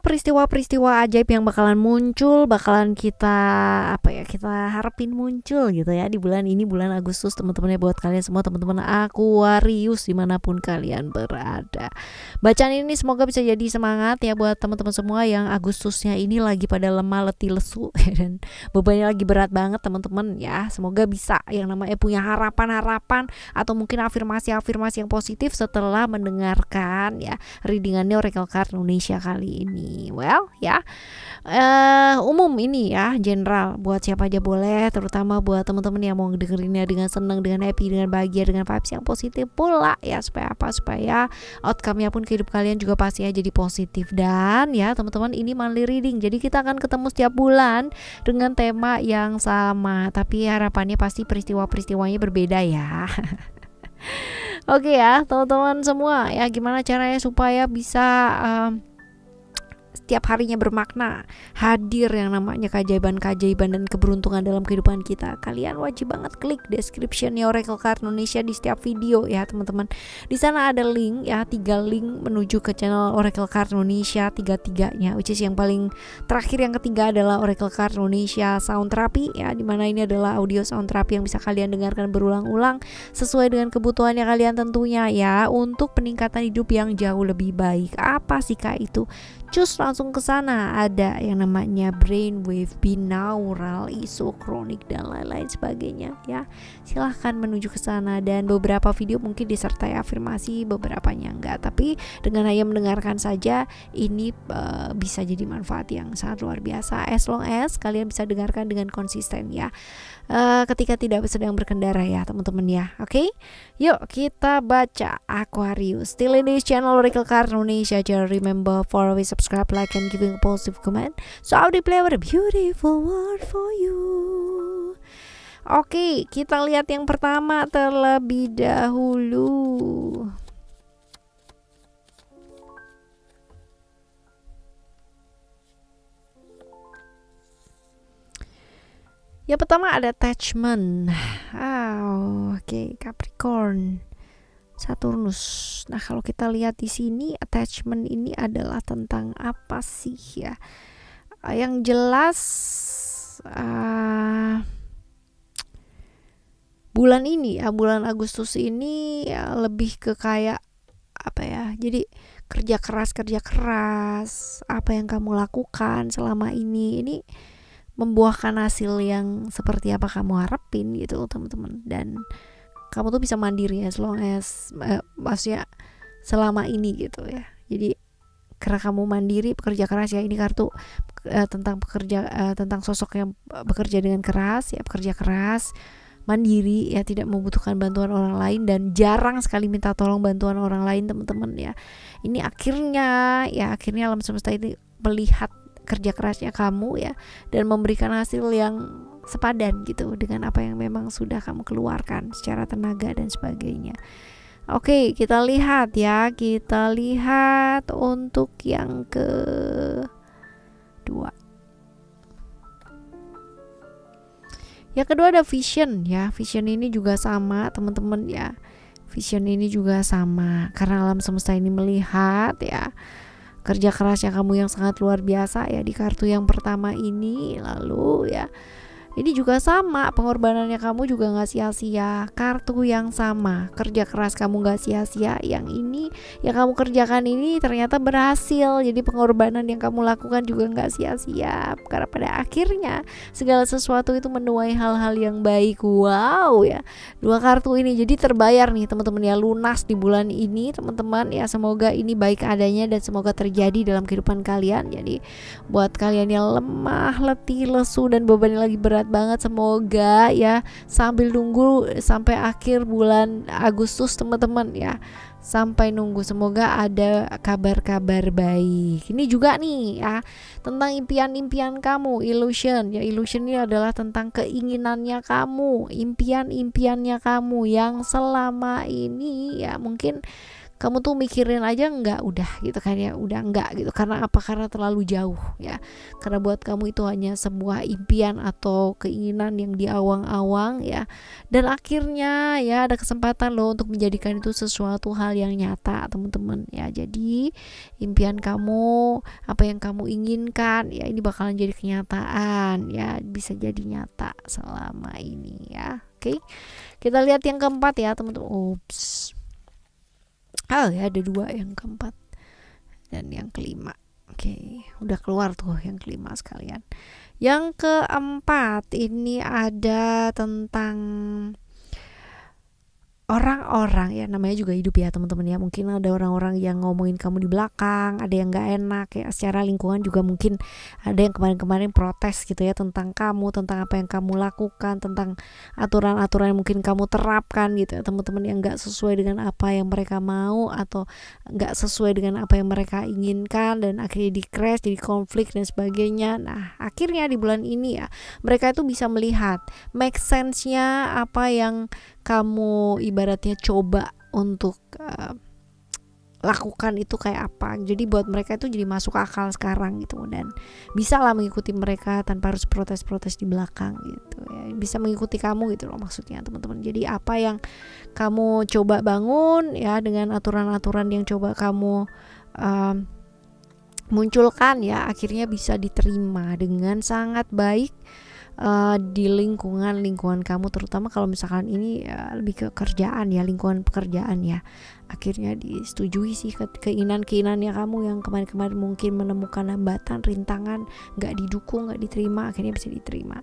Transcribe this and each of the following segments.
peristiwa-peristiwa ajaib yang bakalan muncul, bakalan kita kita harapin muncul gitu ya di bulan ini, bulan Agustus, teman-teman ya, buat kalian semua teman-teman Aquarius dimanapun kalian berada. Bacaan ini semoga bisa jadi semangat ya buat teman-teman semua yang Agustusnya ini lagi pada lemah, letih, lesu dan bebannya lagi berat banget teman-teman ya. Semoga bisa yang namanya punya harapan-harapan atau mungkin afirmasi-afirmasi yang positif setelah mendengarkan ya readingannya Oracle Card Indonesia kali ini. Well ya, umum ini ya, general buat siapa aja boleh, terutama buat teman-teman yang mau dengerinnya dengan senang, dengan happy, dengan bahagia, dengan vibes yang positif pula ya. Supaya outcome-nya pun ke hidup kalian juga pastinya jadi positif. Dan ya teman-teman, ini monthly reading, jadi kita akan ketemu setiap bulan dengan tema yang sama, tapi harapannya pasti peristiwa-peristiwanya berbeda ya. Oke ya teman-teman semua ya, gimana caranya supaya bisa setiap harinya bermakna, hadir yang namanya keajaiban-keajaiban dan keberuntungan dalam kehidupan kita. Kalian wajib banget klik description-nya Oracle Card Indonesia di setiap video ya teman-teman. Di sana ada link ya, 3 link menuju ke channel Oracle Card Indonesia, tiga-tiganya, which is yang paling terakhir, yang ketiga adalah Oracle Card Indonesia Sound Therapy ya, dimana ini adalah audio sound therapy yang bisa kalian dengarkan berulang-ulang sesuai dengan kebutuhannya kalian tentunya ya, untuk peningkatan hidup yang jauh lebih baik. Apa sih kak itu? Cus langsung ke sana, ada yang namanya brainwave, binaural, isokronik dan lain-lain sebagainya ya. Silahkan menuju ke sana, dan beberapa video mungkin disertai afirmasi, beberapanya enggak, tapi dengan hanya mendengarkan saja ini bisa jadi manfaat yang sangat luar biasa, as long as kalian bisa dengarkan dengan konsisten ya, ketika tidak sedang berkendara ya teman-teman ya. Oke, yuk kita baca Aquarius. Still in this channel Oracle Card Indonesia, just remember for always subscribe, like, and giving a positive comment, so I'll play with a beautiful word for you. Oke, kita lihat yang pertama terlebih dahulu. Yang pertama ada attachment. Oke, Capricorn, Saturnus. Nah, kalau kita lihat di sini, attachment ini adalah tentang apa sih ya? Yang jelas bulan ini ya, bulan Agustus ini ya, lebih ke kayak apa ya? Jadi kerja keras, apa yang kamu lakukan selama ini membuahkan hasil yang seperti apa kamu harapin gitu teman-teman. Dan kamu tuh bisa mandiri as long as maksudnya selama ini gitu ya. Jadi karena kamu mandiri, pekerja keras ya, ini kartu tentang tentang sosok yang bekerja dengan keras ya, pekerja keras, mandiri ya, tidak membutuhkan bantuan orang lain dan jarang sekali minta tolong bantuan orang lain teman-teman ya. Ini akhirnya alam semesta ini melihat kerja kerasnya kamu ya, dan memberikan hasil yang sepadan gitu dengan apa yang memang sudah kamu keluarkan secara tenaga dan sebagainya. Oke, kita lihat ya, untuk yang kedua. Yang kedua ada vision ya. Vision ini juga sama teman-teman ya. Vision ini juga sama karena alam semesta ini melihat ya kerja kerasnya kamu yang sangat luar biasa ya di kartu yang pertama ini. Lalu ya, ini juga sama, pengorbanannya kamu juga gak sia-sia. Kartu yang sama, kerja keras kamu gak sia-sia. Yang ini, yang kamu kerjakan ini ternyata berhasil. Jadi pengorbanan yang kamu lakukan juga gak sia-sia. Karena pada akhirnya segala sesuatu itu menuai hal-hal yang baik. Wow ya, dua kartu ini jadi terbayar nih teman-teman ya, lunas di bulan ini teman-teman ya. Semoga ini baik adanya dan semoga terjadi dalam kehidupan kalian. Jadi buat kalian yang lemah, letih, lesu dan bebannya lagi berat banget, semoga ya sambil nunggu sampai akhir bulan Agustus teman-teman ya, sampai nunggu, semoga ada kabar-kabar baik. Ini juga nih ya tentang impian-impian kamu, illusion ya. Illusion ini adalah tentang keinginannya kamu, impian-impiannya kamu yang selama ini ya mungkin kamu tuh mikirin aja nggak, udah gitu kan ya, udah nggak gitu. Karena apa? Karena terlalu jauh ya. Karena buat kamu itu hanya sebuah impian atau keinginan yang diawang-awang ya. Dan akhirnya ya ada kesempatan loh untuk menjadikan itu sesuatu hal yang nyata, teman-teman ya. Jadi impian kamu, apa yang kamu inginkan ya, ini bakalan jadi kenyataan ya, bisa jadi nyata selama ini ya. Oke, kita lihat yang keempat ya teman-teman. Ups, ya ada dua, yang keempat dan yang kelima. Oke, udah keluar tuh yang kelima sekalian. Yang keempat ini ada tentang orang-orang ya, namanya juga hidup ya teman-teman ya. Mungkin ada orang-orang yang ngomongin kamu di belakang, ada yang gak enak ya. Secara lingkungan juga mungkin ada yang kemarin-kemarin protes gitu ya tentang kamu, tentang apa yang kamu lakukan, tentang aturan-aturan yang mungkin kamu terapkan gitu ya, teman-teman, yang gak sesuai dengan apa yang mereka mau atau gak sesuai dengan apa yang mereka inginkan, dan akhirnya di crash, jadi konflik dan sebagainya. Nah akhirnya di bulan ini ya, mereka itu bisa melihat make sense-nya apa yang kamu ibaratnya coba untuk lakukan itu kayak apa. Jadi buat mereka itu jadi masuk akal sekarang gitu, dan bisa lah mengikuti mereka tanpa harus protes-protes di belakang gitu ya. Bisa mengikuti kamu gitu loh maksudnya teman-teman. Jadi apa yang kamu coba bangun ya, dengan aturan-aturan yang coba kamu munculkan ya, akhirnya bisa diterima dengan sangat baik di lingkungan kamu, terutama kalau misalkan ini lebih ke kerjaan ya, lingkungan pekerjaan ya. Akhirnya disetujui sih keinginan-keinginannya kamu yang kemarin-kemarin mungkin menemukan hambatan, rintangan, gak didukung, gak diterima, akhirnya bisa diterima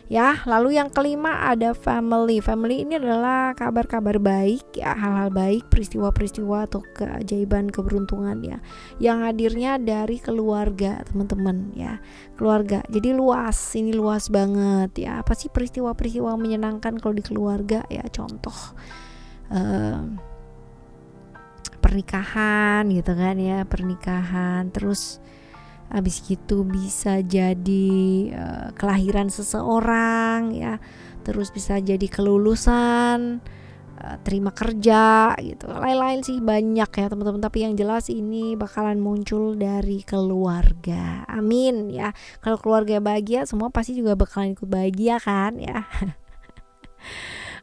ya. Lalu yang kelima ada family. Family ini adalah kabar-kabar baik ya, hal-hal baik, peristiwa-peristiwa atau keajaiban, keberuntungan ya, yang hadirnya dari keluarga teman-teman ya. Keluarga, jadi luas, ini luas banget ya. Apa sih peristiwa-peristiwa menyenangkan kalau di keluarga ya? Contoh pernikahan gitu kan ya, pernikahan, terus habis gitu bisa jadi kelahiran seseorang ya, terus bisa jadi kelulusan, terima kerja gitu, lain-lain sih banyak ya teman-teman. Tapi yang jelas ini bakalan muncul dari keluarga. Amin ya. Kalau keluarga bahagia, semua pasti juga bakalan ikut bahagia kan ya.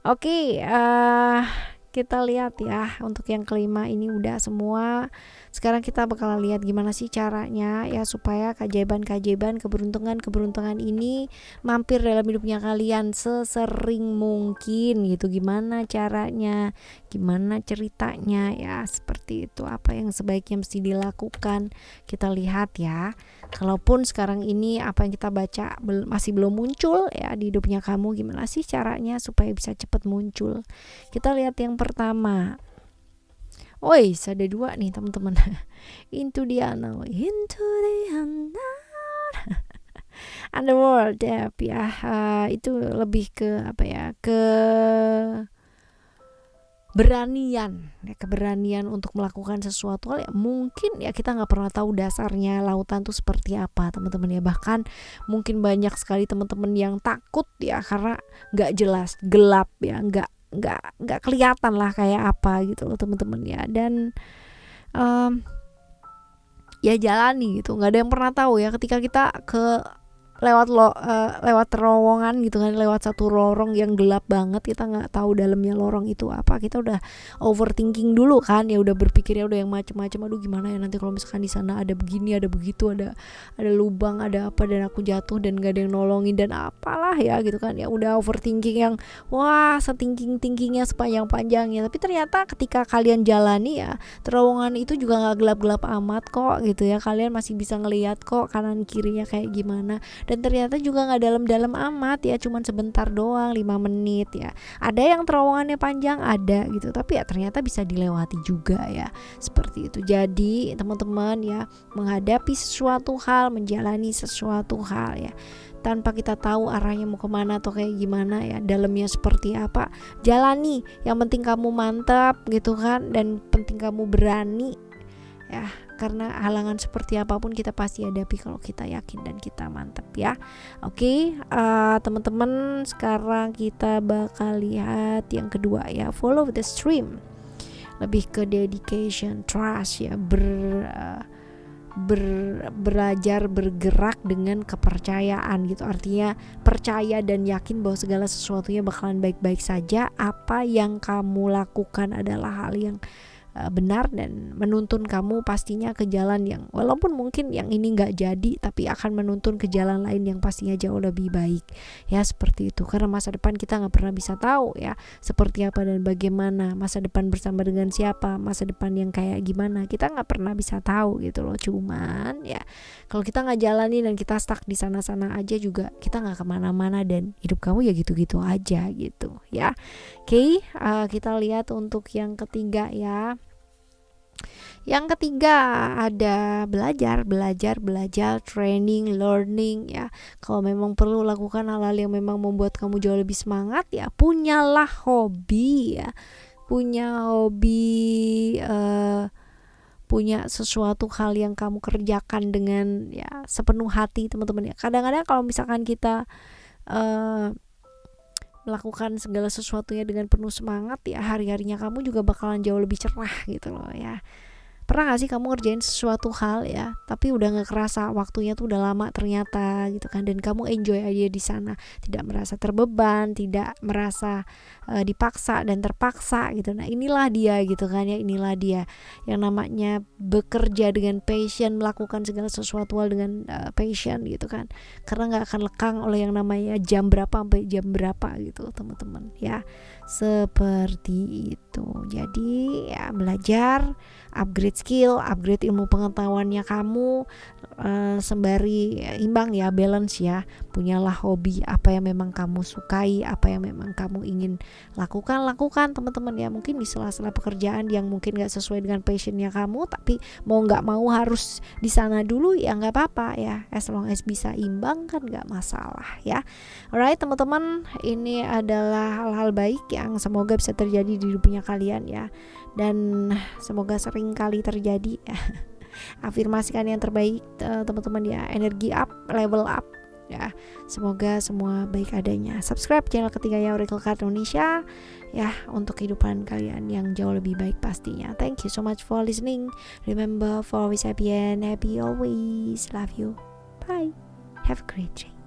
Oke, kita lihat ya, untuk yang kelima ini udah semua. Sekarang kita bakal lihat gimana sih caranya ya supaya keajaiban-keajaiban, keberuntungan ini mampir dalam hidupnya kalian sesering mungkin gitu. Gimana caranya, gimana ceritanya ya, seperti itu. Apa yang sebaiknya mesti dilakukan, kita lihat ya. Kalaupun sekarang ini apa yang kita baca masih belum muncul ya di hidupnya kamu, gimana sih caranya supaya bisa cepat muncul. Kita lihat yang pertama. Ada dua nih teman-teman. Into the unknown, underworld ya, itu lebih ke apa ya, ke beranian ya, keberanian untuk melakukan sesuatu hal ya. Mungkin ya kita nggak pernah tahu dasarnya lautan tuh seperti apa teman-teman ya. Bahkan mungkin banyak sekali teman-teman yang takut ya karena nggak jelas, gelap ya, nggak kelihatan lah kayak apa gitu loh teman-teman ya. Dan ya jalani gitu, nggak ada yang pernah tahu ya ketika kita lewat terowongan gitu kan, lewat satu lorong yang gelap banget, kita nggak tahu dalamnya lorong itu apa, kita udah overthinking dulu kan ya, udah berpikir ya udah yang macam-macam, aduh gimana ya nanti kalau misalkan di sana ada begini, ada begitu, ada lubang, ada apa, dan aku jatuh dan gak ada yang nolongin dan apalah ya gitu kan ya. Udah overthinking yang wah setingking-tingkingnya, sepanjang-panjangnya. Tapi ternyata ketika kalian jalani ya, terowongan itu juga nggak gelap-gelap amat kok gitu ya. Kalian masih bisa ngelihat kok kanan kirinya kayak gimana. Dan ternyata juga gak dalam-dalam amat ya, cuman sebentar doang, 5 menit ya. Ada yang terowongannya panjang, ada gitu, tapi ya ternyata bisa dilewati juga ya, seperti itu. Jadi teman-teman ya, menghadapi sesuatu hal, menjalani sesuatu hal ya, tanpa kita tahu arahnya mau kemana atau kayak gimana ya, dalamnya seperti apa, jalani. Yang penting kamu mantap gitu kan, dan penting kamu berani ya, karena halangan seperti apapun kita pasti hadapi kalau kita yakin dan kita mantap ya. Oke, teman-teman, sekarang kita bakal lihat yang kedua ya, follow the stream. lebih ke dedication, trust ya, belajar bergerak dengan kepercayaan gitu. Artinya percaya dan yakin bahwa segala sesuatunya bakalan baik-baik saja. Apa yang kamu lakukan adalah hal yang benar dan menuntun kamu pastinya ke jalan yang walaupun mungkin yang ini nggak jadi, tapi akan menuntun ke jalan lain yang pastinya jauh lebih baik ya, seperti itu. Karena masa depan kita nggak pernah bisa tahu ya seperti apa dan bagaimana, masa depan bersama dengan siapa, masa depan yang kayak gimana, kita nggak pernah bisa tahu gitu loh. Cuman ya kalau kita nggak jalani dan kita stuck di sana-sana aja juga, kita nggak kemana-mana dan hidup kamu ya gitu-gitu aja gitu ya. Oke, kita lihat untuk yang ketiga ya. Yang ketiga ada belajar, training, learning ya. Kalau memang perlu lakukan hal-hal yang memang membuat kamu jauh lebih semangat ya, punyalah hobi ya. Punya hobi, punya sesuatu hal yang kamu kerjakan dengan ya sepenuh hati teman-teman ya. Kadang-kadang kalau misalkan kita melakukan segala sesuatunya dengan penuh semangat ya, hari-harinya kamu juga bakalan jauh lebih cerah gitu loh ya. Pernah gak sih kamu ngerjain sesuatu hal ya, tapi udah gak kerasa waktunya tuh udah lama ternyata gitu kan, dan kamu enjoy aja di sana, tidak merasa terbeban, tidak merasa dipaksa dan terpaksa gitu. Nah inilah dia gitu kan ya, inilah dia yang namanya bekerja dengan passion, melakukan segala sesuatu hal dengan passion gitu kan, karena gak akan lekang oleh yang namanya jam berapa sampai jam berapa gitu teman-teman ya, seperti itu. Jadi ya belajar, upgrade skill, upgrade ilmu pengetahuannya kamu, sembari imbang ya, balance ya. Punyalah hobi, apa yang memang kamu sukai, apa yang memang kamu ingin lakukan teman-teman ya. Mungkin di sela-sela pekerjaan yang mungkin gak sesuai dengan passionnya kamu, tapi mau gak mau harus di sana dulu ya gak apa-apa ya, as long as bisa imbang kan gak masalah ya. Alright teman-teman, ini adalah hal-hal baik yang semoga bisa terjadi di hidupnya kalian ya, dan semoga sering kali terjadi ya. Afirmasikan yang terbaik teman-teman ya, energi up, level up ya, semoga semua baik adanya. Subscribe channel ketiganya Oracle Card Indonesia ya, untuk kehidupan kalian yang jauh lebih baik pastinya. Thank you so much for listening. Remember, for always happy and happy always. Love you. Bye. Have a great day.